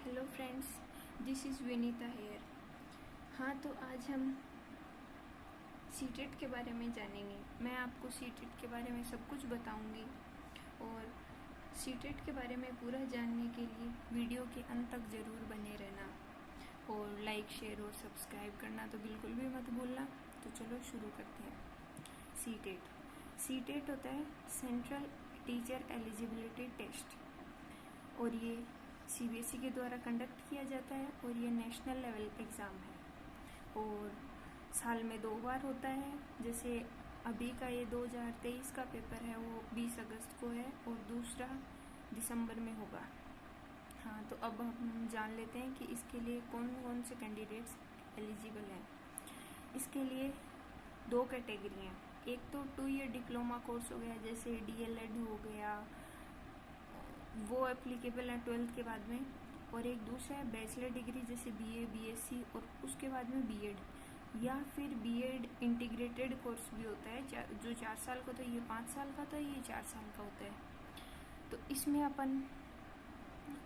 Hello friends, this is Vinita here. हाँ, तो आज हम सीटेट के बारे में जानेंगे। मैं आपको सीटेट के बारे में सब कुछ बताऊंगी और सीटेट के बारे में पूरा जानने के लिए वीडियो के अंत तक ज़रूर बने रहना और लाइक, शेयर और सब्सक्राइब करना तो बिल्कुल भी मत भूलना। तो चलो शुरू करते हैं। सीटेट होता है सेंट्रल टीचर एलिजिबिलिटी टेस्ट और ये सीबीएसई के द्वारा कंडक्ट किया जाता है और ये नेशनल लेवल एग्ज़ाम है और साल में 2 बार होता है। जैसे अभी का ये 2023 का पेपर है वो 20 अगस्त को है और दूसरा दिसंबर में होगा। हाँ, तो अब हम जान लेते हैं कि इसके लिए कौन कौन से कैंडिडेट्स एलिजिबल हैं। इसके लिए 2 कैटेगरी हैं। एक तो 2 ईयर डिप्लोमा कोर्स हो गया, जैसे डीएलएड हो गया, वो एप्लीकेबल है 12th के बाद में। और एक दूसरा है बैचलर डिग्री, जैसे बीए, बीएससी और उसके बाद में बीएड, या फिर बीएड इंटीग्रेटेड कोर्स भी होता है जो 4 साल का, तो ये 5 साल का, तो ये 4 साल का होता है। तो इसमें अपन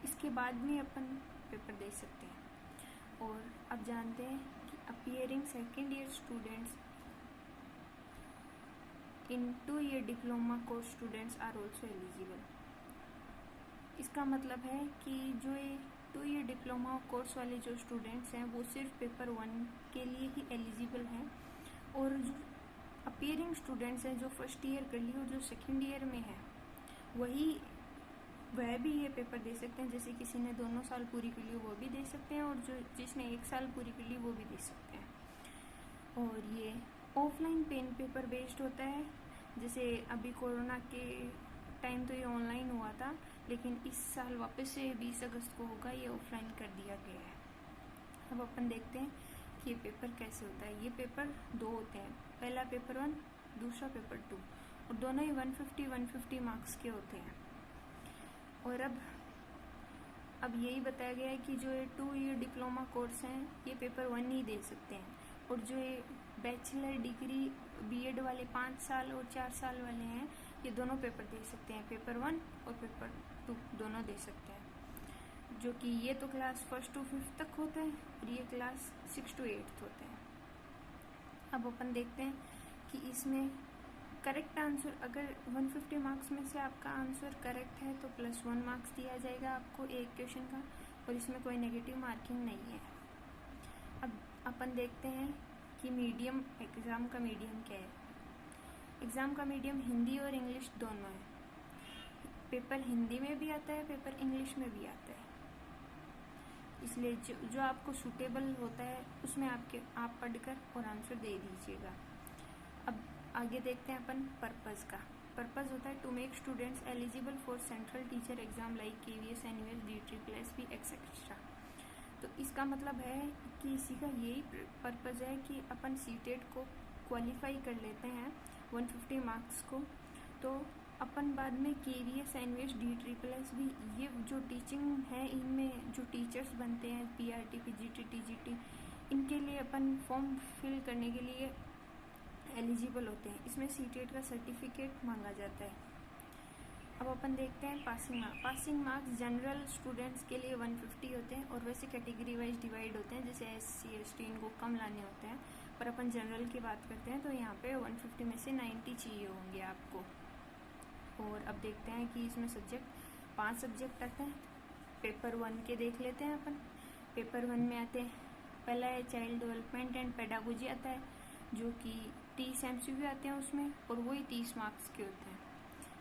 इसके बाद में अपन पेपर दे सकते हैं। और अब जानते हैं कि appearing second year students in 2 year diploma course students are also eligible. इसका मतलब है कि जो ये 2 ईयर डिप्लोमा कोर्स वाले जो स्टूडेंट्स हैं वो सिर्फ पेपर 1 के लिए ही एलिजिबल हैं और जो अपीयरिंग स्टूडेंट्स हैं जो फर्स्ट ईयर कर ली और जो सेकेंड ईयर में है वह भी ये पेपर दे सकते हैं। जैसे किसी ने 2 साल पूरी कर ली वो भी दे सकते हैं और जो जिसने 1 साल पूरी कर ली वो भी दे सकते हैं। और ये ऑफलाइन पेन पेपर बेस्ड होता है। जैसे अभी कोरोना के टाइम तो ये ऑनलाइन हुआ था, लेकिन इस साल वापस से 20 अगस्त को होगा, ये ऑफलाइन कर दिया गया है। अब अपन देखते हैं कि ये पेपर कैसे होता है। ये पेपर 2 होते हैं, पहला पेपर 1, दूसरा पेपर 2, और दोनों ही 150 मार्क्स के होते हैं। और अब यही बताया गया है कि जो ये 2 ईयर डिप्लोमा कोर्स हैं ये पेपर 1 ही दे सकते हैं, और जो ये बैचलर डिग्री बीएड वाले 5 साल और 4 साल वाले हैं ये दोनों पेपर दे सकते हैं। पेपर 1 और पेपर 2 दोनों दे सकते हैं, जो कि ये तो क्लास 1 to 5 तक होते हैं और ये क्लास 6 to 8 होते हैं। अब अपन देखते हैं कि इसमें करेक्ट आंसर, अगर 150 मार्क्स में से आपका आंसर करेक्ट है तो +1 मार्क्स दिया जाएगा आपको एक क्वेश्चन का, और इसमें कोई नेगेटिव मार्किंग नहीं है। अब अपन देखते हैं कि मीडियम, एग्ज़ाम का मीडियम क्या है। एग्ज़ाम का मीडियम हिंदी और इंग्लिश दोनों है। पेपर हिंदी में भी आता है, पेपर इंग्लिश में भी आता है, इसलिए जो आपको सूटेबल होता है उसमें आप पढ़कर और आंसर दे दीजिएगा। अब आगे देखते हैं अपन पर्पस का। पर्पस होता है to make students eligible for central teacher exam like KVS, NUS, DSSS etcetera. तो इसका मतलब है कि इसी का यही पर्पस है कि अपन सीटेट को क्वालिफाई कर लेते हैं 150 मार्क्स को, तो अपन बाद में केवीएस, एनयूएस, DSSS भी, ये जो टीचिंग है इनमें जो टीचर्स बनते हैं PRT, PGT, TGT, इनके लिए अपन फॉर्म फिल करने के लिए एलिजिबल होते हैं। इसमें सीटेट का सर्टिफिकेट मांगा जाता है। अब अपन देखते हैं पासिंग मार्क्स जनरल स्टूडेंट्स के लिए 150 होते हैं और वैसे कैटेगरी वाइज डिवाइड होते हैं। जैसे SC, ST इनको कम लाने होते हैं, पर अपन जनरल की बात करते हैं तो यहाँ पे 150 में से 90 चाहिए होंगे आपको। और अब देखते हैं कि इसमें 5 सब्जेक्ट आते हैं। पेपर 1 के देख लेते हैं अपन। पेपर 1 में आते हैं, पहला है चाइल्ड डेवलपमेंट एंड पेडागोजी आता है, जो कि 30 MCQ आते हैं उसमें, और वही 30 मार्क्स के होते हैं,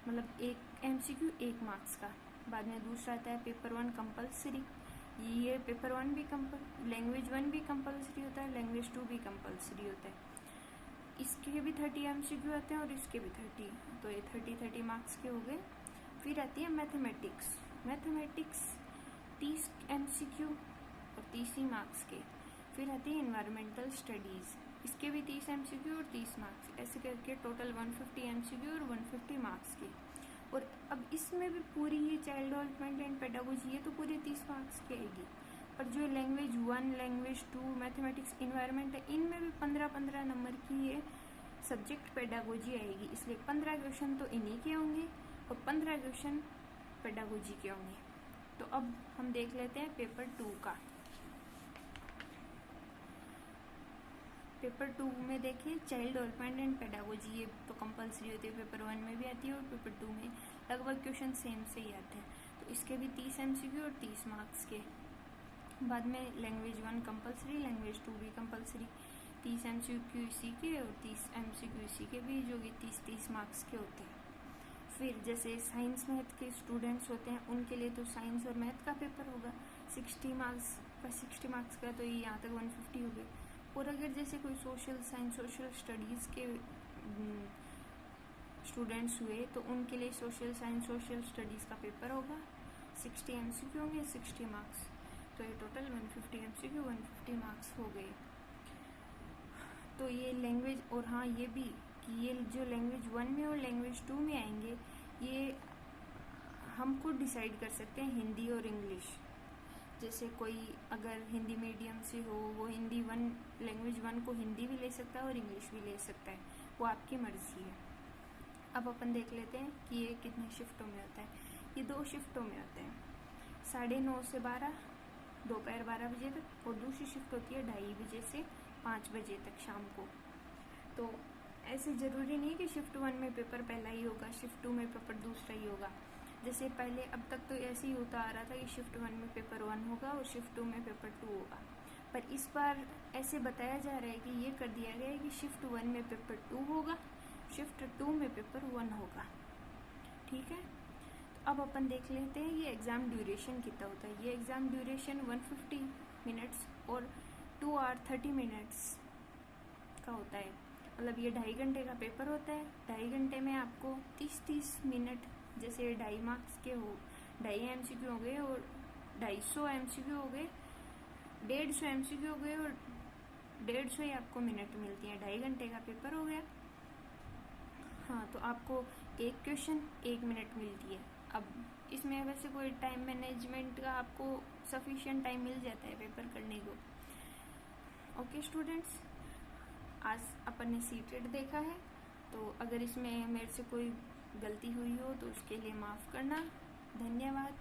मतलब 1 MCQ 1 मार्क्स का। बाद में दूसरा आता है पेपर 1 कंपल्सरी। ये पेपर 1 भी लैंग्वेज 1 भी कंपल्सरी होता है, लैंग्वेज 2 भी कंपल्सरी होता है। इसके भी 30 MCQ आते हैं और इसके भी 30, तो ये 30 मार्क्स के हो गए। फिर आती है मैथमेटिक्स 30 MCQ और 30 मार्क्स के। फिर आती है इन्वायरमेंटल स्टडीज, इसके भी 30 MCQ और 30 मार्क्स, ऐसे करके टोटल 150 MCQ और 150 मार्क्स की। और अब इसमें भी पूरी ये चाइल्ड डेवलपमेंट एंड पेडागोजी ये तो पूरी 30 मार्क्स की आएगी, पर जो लैंग्वेज 1, लैंग्वेज 2, मैथमेटिक्स, इन्वायरमेंट है, इनमें भी 15 नंबर की ये सब्जेक्ट पेडागोजी आएगी। इसलिए 15 क्वेश्चन तो इन्हीं के होंगे और 15 क्वेश्चन पेडागोजी के होंगे। तो अब हम देख लेते हैं पेपर 2 का। पेपर 2 में देखिए चाइल्ड डेवलपमेंट एंड पेडागोजी, ये तो कंपलसरी होती है, पेपर 1 में भी आती है और पेपर 2 में लगभग क्वेश्चन सेम से ही आते हैं। तो इसके भी 30 MCQ और 30 मार्क्स के। बाद में लैंग्वेज 1 कंपलसरी, लैंग्वेज 2 भी कंपलसरी, 30 MCQ इसी के और 30 MCQ इसी के भी, जो कि 30-30 मार्क्स के होते हैं। फिर जैसे साइंस मैथ के स्टूडेंट्स होते हैं उनके लिए तो साइंस और मैथ का पेपर होगा 60 मार्क्स का, तो ये यहाँ तक 150 हो गए। और अगर जैसे कोई सोशल साइंस, सोशल स्टडीज़ के स्टूडेंट्स हुए तो उनके लिए सोशल साइंस, सोशल स्टडीज़ का पेपर होगा, 60 MCQ होंगे, 60 मार्क्स, तो ये टोटल 150 MCQ 150 मार्क्स हो गए। तो ये लैंग्वेज, और हाँ ये भी कि ये जो लैंग्वेज 1 में और लैंग्वेज 2 में आएंगे, ये हम खुद डिसाइड कर सकते हैं, हिंदी और इंग्लिश। जैसे कोई अगर हिंदी मीडियम से हो, वो हिंदी 1 लैंग्वेज 1 को हिंदी भी ले सकता है और इंग्लिश भी ले सकता है, वो आपकी मर्जी है। अब अपन देख लेते हैं कि ये कितने शिफ्टों में होता है। ये 2 शिफ्टों में होते हैं, 9:30 से 12, दोपहर 12 बजे तक, और दूसरी शिफ्ट होती है 2:30 बजे से 5 बजे तक शाम को। तो ऐसे ज़रूरी नहीं कि शिफ्ट 1 में पेपर पहला ही होगा, शिफ्ट 2 में पेपर दूसरा ही होगा। जैसे पहले अब तक तो ऐसे ही होता आ रहा था कि शिफ्ट 1 में पेपर 1 होगा और शिफ्ट 2 में पेपर 2 होगा, पर इस बार ऐसे बताया जा रहा है कि ये कर दिया गया है कि शिफ्ट 1 में पेपर 2 होगा, शिफ्ट 2 में पेपर 1 होगा। ठीक है, तो अब अपन देख लेते हैं ये एग्ज़ाम ड्यूरेशन कितना होता है। ये एग्ज़ाम ड्यूरेशन 150 मिनट्स और 2 आवर 30 मिनट्स का होता है। मतलब ये 2.5 घंटे का पेपर होता है। 2.5 घंटे में आपको 30-30 मिनट, जैसे 2.5 मार्क्स के हो, 2.5 MCQ हो गए और 250 MCQ हो गए, 150 MCQ हो गए और 150 ही आपको मिनट मिलती है। 2.5 घंटे का पेपर हो गया। हाँ, तो आपको एक क्वेश्चन 1 मिनट मिलती है। अब इसमें वैसे कोई टाइम मैनेजमेंट का आपको सफिशिएंट टाइम मिल जाता है पेपर करने को। ओके स्टूडेंट्स, आज अपन ने सीटेट देखा है, तो अगर इसमें मेरे से कोई गलती हुई हो तो उसके लिए माफ़ करना। धन्यवाद।